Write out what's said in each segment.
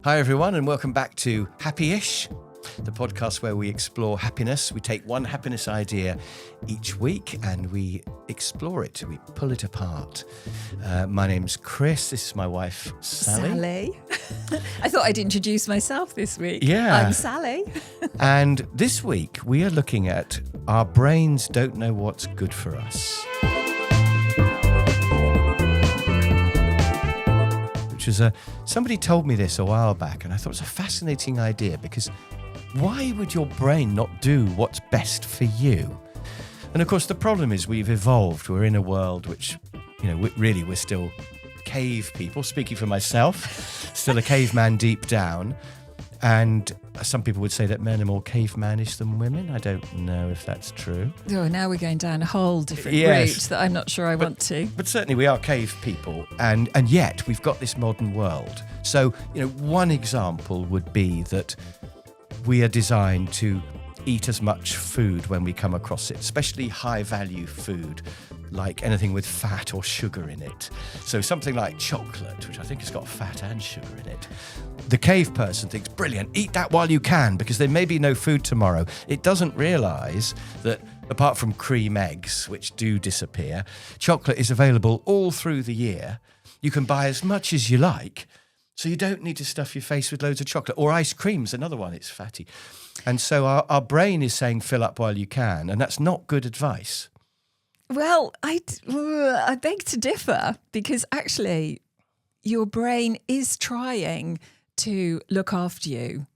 Hi everyone, and welcome back to Happyish, the podcast where we explore happiness. We take one happiness idea each week and we explore it, we pull it apart. My name's Chris, this is my wife Sally. I thought I'd introduce myself this week. Yeah. I'm Sally. And this week we are looking at our brains don't know what's good for us. Somebody told me this a while back, and I thought it was a fascinating idea, because why would your brain not do what's best for you? And of course, the problem is we've evolved. We're in a world which, we're still cave people. Speaking for myself, still a caveman deep down. And some people would say that men are more cavemanish than women. I don't know if that's true. Oh, now we're going down a whole different route that I'm not sure I want to. But certainly we are cave people, and yet we've got this modern world. So, one example would be that we are designed to eat as much food when we come across it, especially high-value food, like anything with fat or sugar in it. So something like chocolate, which I think has got fat and sugar in it. The cave person thinks, brilliant, eat that while you can, because there may be no food tomorrow. It doesn't realise that apart from cream eggs, which do disappear, chocolate is available all through the year. You can buy as much as you like, so you don't need to stuff your face with loads of chocolate. Or ice cream's another one, it's fatty. And so our brain is saying fill up while you can, and that's not good advice. Well, I beg to differ, because actually your brain is trying to look after you.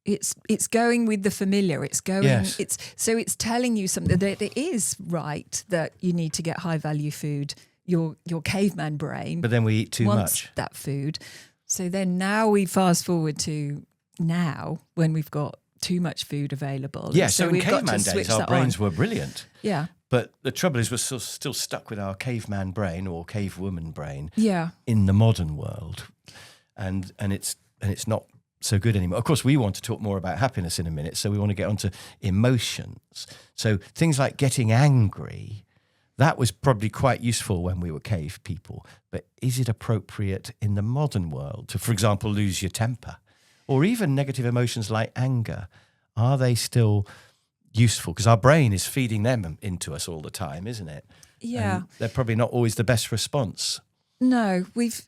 It's going with the familiar. It's going. Yes. It's telling you something that it is right that you need to get high value food. Your caveman brain, but then we eat too wants much that food. So then now we fast forward to now when we've got too much food available. Yeah. So in caveman days, our brains were brilliant. Yeah. But the trouble is, we're still stuck with our caveman brain or cavewoman brain. Yeah. In the modern world, and it's not so good anymore. Of course, we want to talk more about happiness in a minute, so we want to get onto emotions. So things like getting angry, that was probably quite useful when we were cave people. But is it appropriate in the modern world to, for example, lose your temper, or even negative emotions like anger? Are they still useful? Because our brain is feeding them into us all the time, isn't it? Yeah. And they're probably not always the best response. No, we've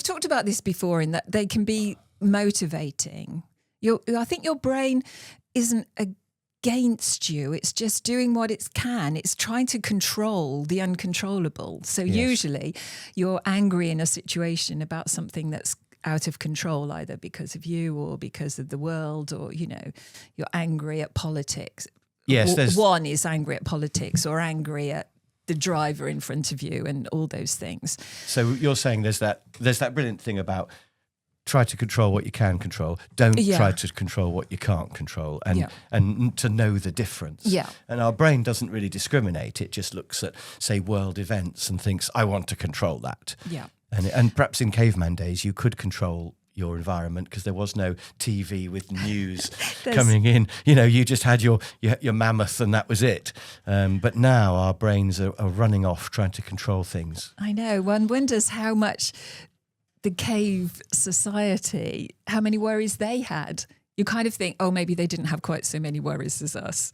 talked about this before, in that they can be motivating. I think your brain isn't against you. It's just doing what it can. It's trying to control the uncontrollable. So usually you're angry in a situation about something that's out of control, either because of you or because of the world, or, you're angry at politics. Yes, one is angry at politics or angry at the driver in front of you and all those things. So you're saying there's that brilliant thing about try to control what you can control. Don't try to control what you can't control, and to know the difference. Yeah. And our brain doesn't really discriminate. It just looks at, say, world events and thinks, I want to control that. Yeah. And perhaps in caveman days, you could control your environment because there was no TV with news coming in. You just had your mammoth and that was it. But now our brains are running off trying to control things. I know. One wonders how much the cave society, how many worries they had. You kind of think, oh, maybe they didn't have quite so many worries as us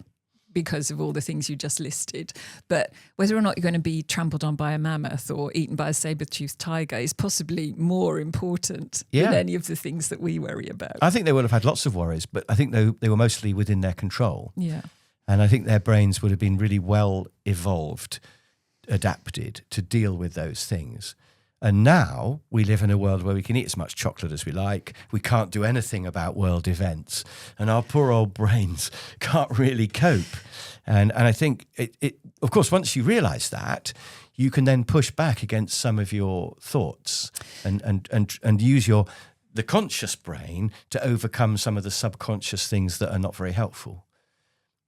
because of all the things you just listed. But whether or not you're going to be trampled on by a mammoth or eaten by a saber-toothed tiger is possibly more important than any of the things that we worry about. I think they would have had lots of worries, but I think they were mostly within their control. Yeah. And I think their brains would have been really well evolved, adapted to deal with those things. And now we live in a world where we can eat as much chocolate as we like. We can't do anything about world events. And our poor old brains can't really cope. And I think, it of course, once you realise that, you can then push back against some of your thoughts and use the conscious brain to overcome some of the subconscious things that are not very helpful.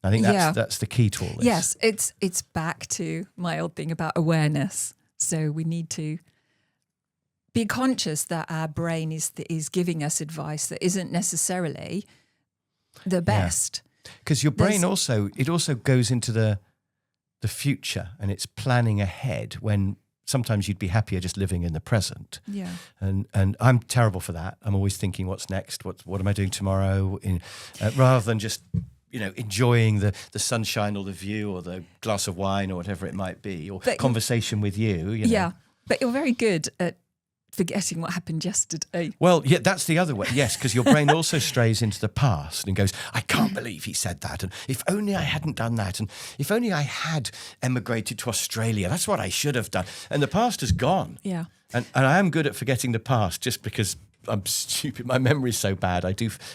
I think that's the key to all this. Yes, it's back to my old thing about awareness. So we need to be conscious that our brain is giving us advice that isn't necessarily the best. Because your brain also goes into the future, and it's planning ahead when sometimes you'd be happier just living in the present. Yeah. And I'm terrible for that. I'm always thinking, what's next? What am I doing tomorrow? Rather than just, enjoying the sunshine or the view or the glass of wine or whatever it might be, or conversation with you. Yeah, but you're very good at forgetting what happened yesterday. Well, yeah, that's the other way. Yes, because your brain also strays into the past and goes, I can't believe he said that. And if only I hadn't done that. And if only I had emigrated to Australia, that's what I should have done. And the past is gone. Yeah. And I am good at forgetting the past just because I'm stupid. My memory's so bad.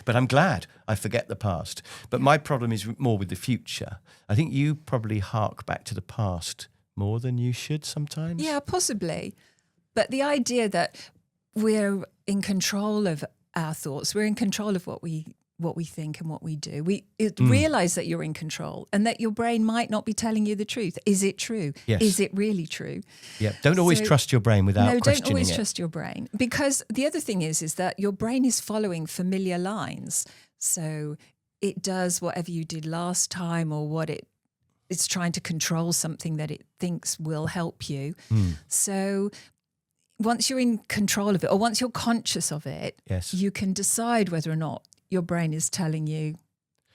But I'm glad I forget the past. But my problem is more with the future. I think you probably hark back to the past more than you should sometimes. Yeah, possibly. But the idea that we're in control of our thoughts, we're in control of what we think and what we do. Realize that you're in control and that your brain might not be telling you the truth. Is it true? Yes. Is it really true? Yeah. Don't always trust your brain without questioning it. No, don't always trust your brain. Because the other thing is that your brain is following familiar lines. So it does whatever you did last time, or it's trying to control something that it thinks will help you. So once you're in control of it, or once you're conscious of it, yes, you can decide whether or not your brain is telling you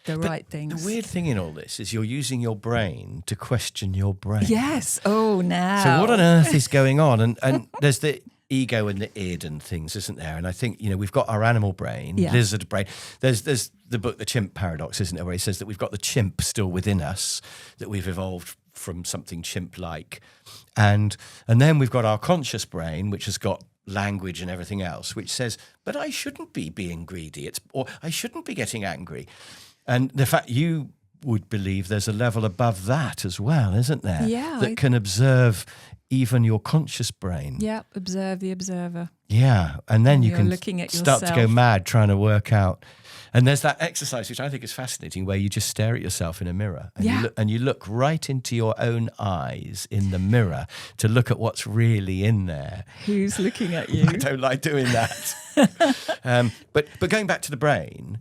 the right things. The weird thing in all this is you're using your brain to question your brain. Yes. Oh, now. So what on earth is going on? And there's the ego and the id and things, isn't there? And I think, we've got our animal brain, lizard brain. There's the book, The Chimp Paradox, isn't there, where he says that we've got the chimp still within us, that we've evolved from something chimp-like. And then we've got our conscious brain, which has got language and everything else, which says, but I shouldn't be being greedy, or I shouldn't be getting angry. And the fact you would believe there's a level above that as well, isn't there? Yeah. That can observe even your conscious brain. Yeah, observe the observer. Yeah, and then you You're can looking at start to go yourself. mad trying to work out. And there's that exercise, which I think is fascinating, where you just stare at yourself in a mirror and you look right into your own eyes in the mirror to look at what's really in there. Who's looking at you? I don't like doing that. But going back to the brain,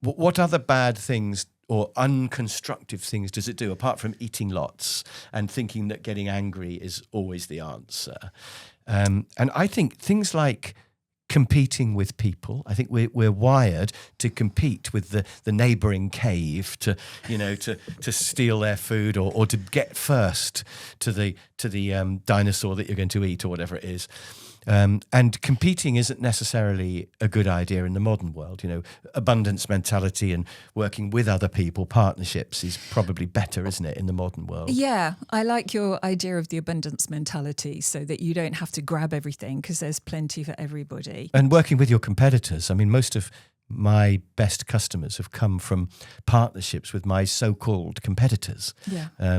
what other bad things or unconstructive things does it do, apart from eating lots and thinking that getting angry is always the answer? And I think things like competing with people. I think we're wired to compete with the neighbouring cave to steal their food or to get first to the dinosaur that you're going to eat or whatever it is. And competing isn't necessarily a good idea in the modern world. Abundance mentality and working with other people, partnerships is probably better, isn't it, in the modern world? Yeah, I like your idea of the abundance mentality, so that you don't have to grab everything because there's plenty for everybody. And working with your competitors. I mean, most of my best customers have come from partnerships with my so-called competitors. Yeah.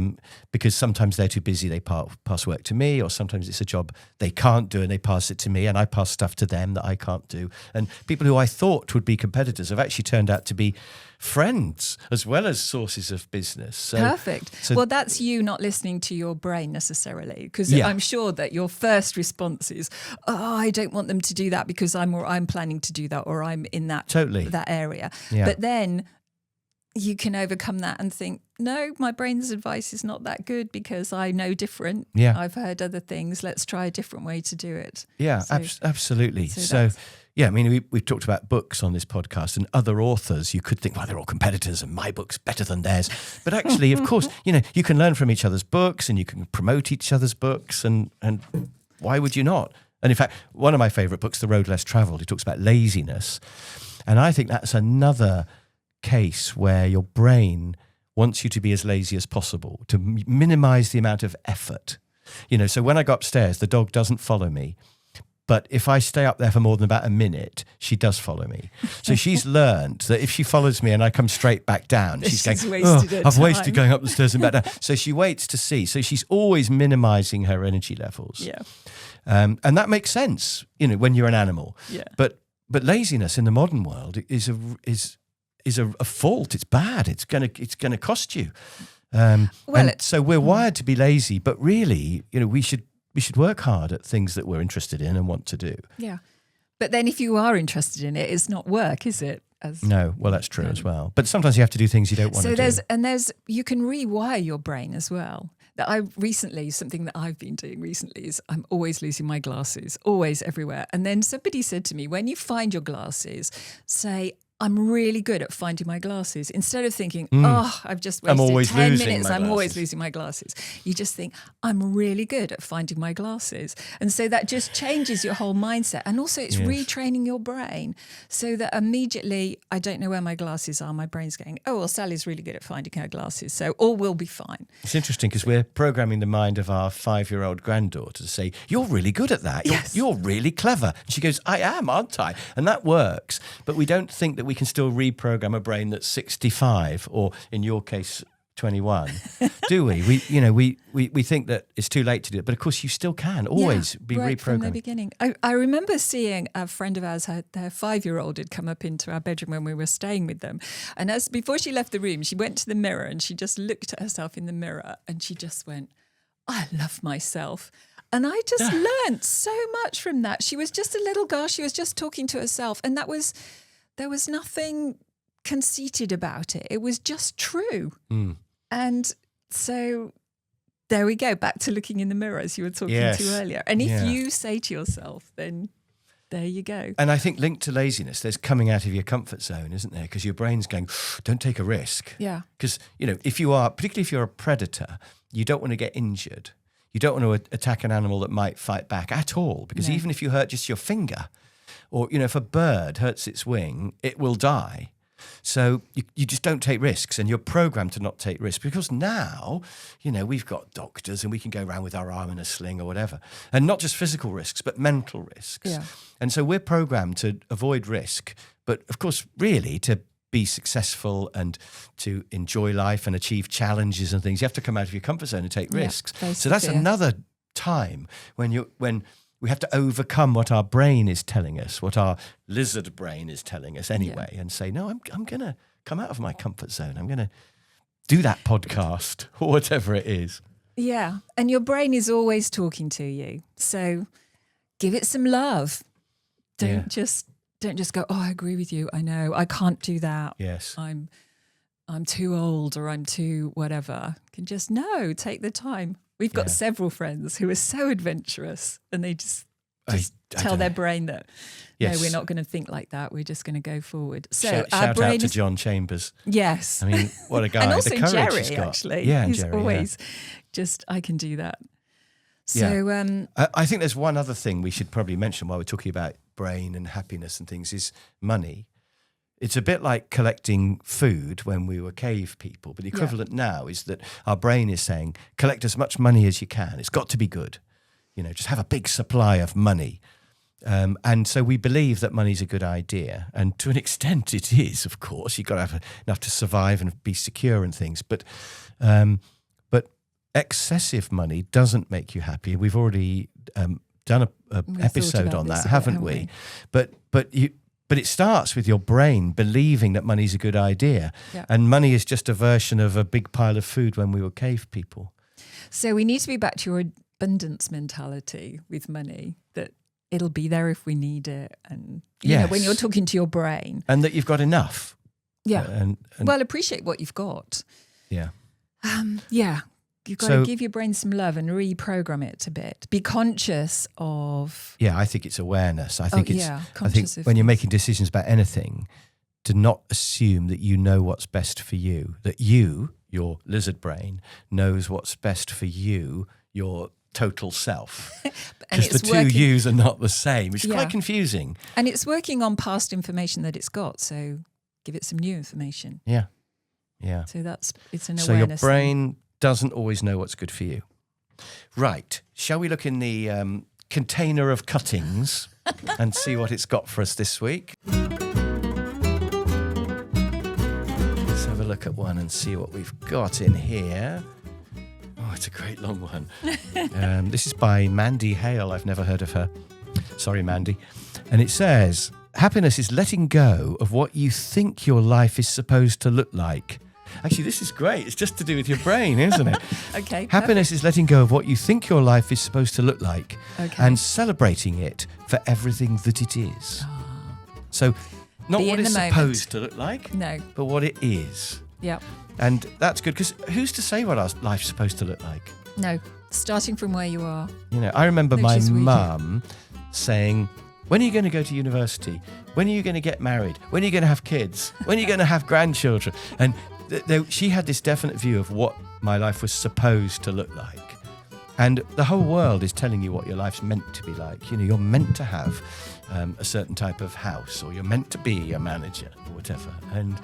Because sometimes they're too busy, they pass work to me, or sometimes it's a job they can't do and they pass it to me, and I pass stuff to them that I can't do. And people who I thought would be competitors have actually turned out to be friends as well as sources of business. So, perfect. Well, that's you not listening to your brain necessarily, because I'm sure that your first response is, "Oh, I don't want them to do that because I'm planning to do that, or I'm in that that area." Yeah. But then you can overcome that and think, no, my brain's advice is not that good because I know different. Yeah. I've heard other things. Let's try a different way to do it. Yeah, absolutely. So yeah, I mean, we've talked about books on this podcast, and other authors, you could think, well, they're all competitors and my book's better than theirs. But actually, of course, you can learn from each other's books and you can promote each other's books, and why would you not? And in fact, one of my favourite books, The Road Less Travelled, he talks about laziness. And I think that's another case where your brain wants you to be as lazy as possible, to minimise the amount of effort. So when I go upstairs, the dog doesn't follow me. But if I stay up there for more than about a minute, she does follow me. So she's learned that if she follows me and I come straight back down, she's going, I've wasted going up the stairs and back down. So she waits to see. So she's always minimising her energy levels. Yeah. And that makes sense, when you're an animal. Yeah. But laziness in the modern world is a fault. It's bad. It's gonna cost you. So we're wired to be lazy, but really, we should work hard at things that we're interested in and want to do. Yeah. But then if you are interested in it, it's not work, is it? No, well, that's true as well. But sometimes you have to do things you don't want to do. You can rewire your brain as well. Something that I've been doing recently is I'm always losing my glasses, always everywhere. And then somebody said to me, when you find your glasses, say, I'm really good at finding my glasses. Instead of thinking, I've just wasted 10 minutes, I'm always losing my glasses. You just think, I'm really good at finding my glasses. And so that just changes your whole mindset. And also it's retraining your brain so that immediately, I don't know where my glasses are. My brain's going, oh, well, Sally's really good at finding her glasses. So all will be fine. It's interesting because we're programming the mind of our 5-year-old granddaughter to say, you're really good at that. You're really clever. And she goes, I am, aren't I? And that works. But we don't think that we can still reprogram a brain that's 65 or, in your case, 21, do we? We think that it's too late to do it, but of course you still can always be right reprogrammed. From the beginning. I remember seeing a friend of ours, their 5-year-old had come up into our bedroom when we were staying with them. And before she left the room, she went to the mirror and she just looked at herself in the mirror and she just went, I love myself. And I just learnt so much from that. She was just a little girl. She was just talking to herself. And there was nothing conceited about it. It was just true. And so there we go, back to looking in the mirror as you were talking to earlier. And if you say to yourself, then there you go. And I think linked to laziness, there's coming out of your comfort zone, isn't there? Because your brain's going, don't take a risk. Yeah. Because, particularly if you're a predator, you don't want to get injured. You don't want to attack an animal that might fight back at all. Because even if you hurt just your finger, or, if a bird hurts its wing, it will die. So you just don't take risks, and you're programmed to not take risks because now, we've got doctors and we can go around with our arm in a sling or whatever. And not just physical risks, but mental risks. Yeah. And so we're programmed to avoid risk, but of course, really to be successful and to enjoy life and achieve challenges and things, you have to come out of your comfort zone and take risks. So that's another time when we have to overcome what our brain is telling us, what our lizard brain is telling us anyway, and say, no, I'm going to come out of my comfort zone. I'm going to do that podcast or whatever it is. Yeah. And your brain is always talking to you. So give it some love. Don't just go, oh, I agree with you. I know. I can't do that. Yes. I'm too old or I'm too whatever. You can just take the time. We've got several friends who are so adventurous and they just tell their brain that, no, we're not going to think like that. We're just going to go forward. So shout out to John Chambers. Yes. I mean, what a guy. And also the courage Jerry, he's got. actually. Yeah, he's Jerry, always just, I can do that. So I think there's one other thing we should probably mention while we're talking about brain and happiness and things is money. It's a bit like collecting food when we were cave people, but the equivalent now is that our brain is saying, collect as much money as you can. It's got to be good. Just have a big supply of money. And so we believe that money's a good idea. And to an extent it is, of course. You've got to have enough to survive and be secure and things. But excessive money doesn't make you happy. We've already done an episode on that, haven't we? But it starts with your brain believing that money's a good idea. Yeah. And money is just a version of a big pile of food when we were cave people. So we need to be back to your abundance mentality with money, that it'll be there if we need it. And, you know, when you're talking to your brain. And that you've got enough. Yeah. And appreciate what you've got. Yeah. You've got to give your brain some love and reprogram it a bit. Be conscious of... Yeah, I think it's awareness. I think of when you're making decisions about anything, to not assume that you know what's best for you, that you, your lizard brain, knows what's best for you, your total self. Because the two yous are not the same, which is quite confusing. And it's working on past information that it's got, so give it some new information. Yeah. So it's an awareness. So your brain doesn't always know what's good for you. Right. Shall we look in the container of cuttings and see what it's got for us this week? Let's have a look at one and see what we've got in here. Oh, it's a great long one. This is by Mandy Hale. I've never heard of her. Sorry, Mandy. And it says, happiness is letting go of what you think your life is supposed to look like. Actually, this is great. It's just to do with your brain, isn't it? Okay. Happiness is letting go of what you think your life is supposed to look like and celebrating it for everything that it is. Oh. So not what it's supposed to look like, but what it is. Yeah. And that's good, because who's to say what our life's supposed to look like? No, starting from where you are. I remember Which my is weird. mum saying, when are you going to go to university? When are you going to get married? When are you going to have kids? When are you going to have grandchildren? And she had this definite view of what my life was supposed to look like. And the whole world is telling you what your life's meant to be like. You're meant to have a certain type of house, or you're meant to be a manager or whatever. And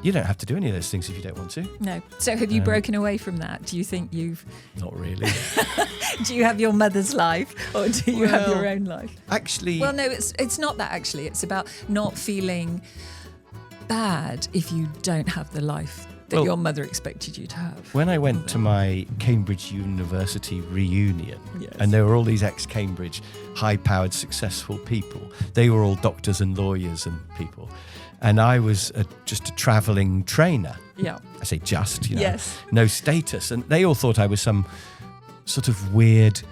you don't have to do any of those things if you don't want to. No. So have you broken away from that? Do you think you've... Not really. Do you have your mother's life, or do you have your own life? Actually... Well, no, it's not that, actually. It's about not feeling bad if you don't have the life that your mother expected you to have. When I went to my Cambridge University reunion, Yes. and there were all these ex-Cambridge high-powered, successful people. They were all doctors and lawyers and people. And I was just a travelling trainer. Yeah. I say just, Yes. no status. And they all thought I was some sort of weird,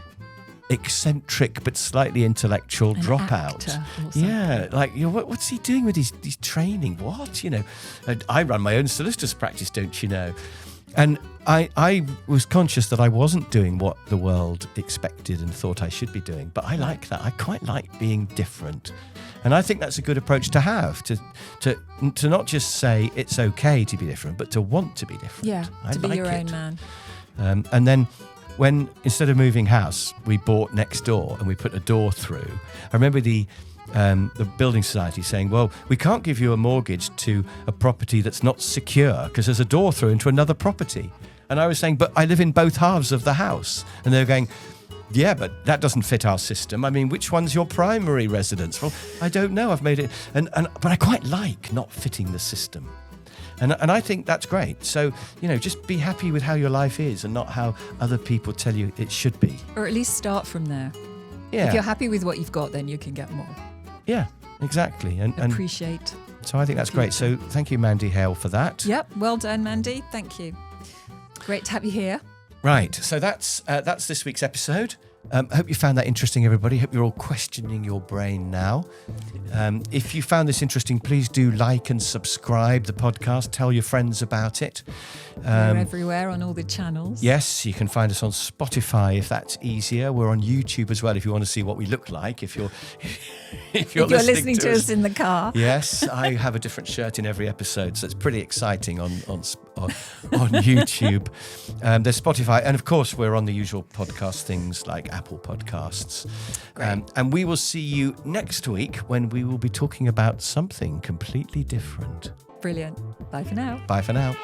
eccentric but slightly intellectual An dropout. actor or something. Yeah, like what's he doing with his training? What And I run my own solicitor's practice, don't you know? And I was conscious that I wasn't doing what the world expected and thought I should be doing. But I like that. I quite like being different. And I think that's a good approach to have, to not just say it's okay to be different, but to want to be different. Yeah, I to be like your it. own man. And then when, instead of moving house, we bought next door and we put a door through, I remember the building society saying, well, we can't give you a mortgage to a property that's not secure because there's a door through into another property. And I was saying, but I live in both halves of the house. And they were going, yeah, but that doesn't fit our system. I mean, which one's your primary residence? Well, I don't know. I've made it. But I quite like not fitting the system. And I think that's great. So, just be happy with how your life is and not how other people tell you it should be. Or at least start from there. Yeah. If you're happy with what you've got, then you can get more. Yeah, exactly. And Appreciate. so I think that's great. So thank you, Mandy Hale, for that. Yep. Well done, Mandy. Thank you. Great to have you here. Right. So that's this week's episode. Hope you found that interesting, everybody. Hope you're all questioning your brain now. If you found this interesting, please do like and subscribe the podcast. Tell your friends about it. We're everywhere on all the channels. Yes, you can find us on Spotify if that's easier. We're on YouTube as well if you want to see what we look like. If you're listening to us in the car. Yes, I have a different shirt in every episode, so it's pretty exciting on YouTube. There's Spotify, and of course we're on the usual podcast things like Apple Podcasts. And we will see you next week when we will be talking about something completely different. Brilliant. Bye for now. Bye for now.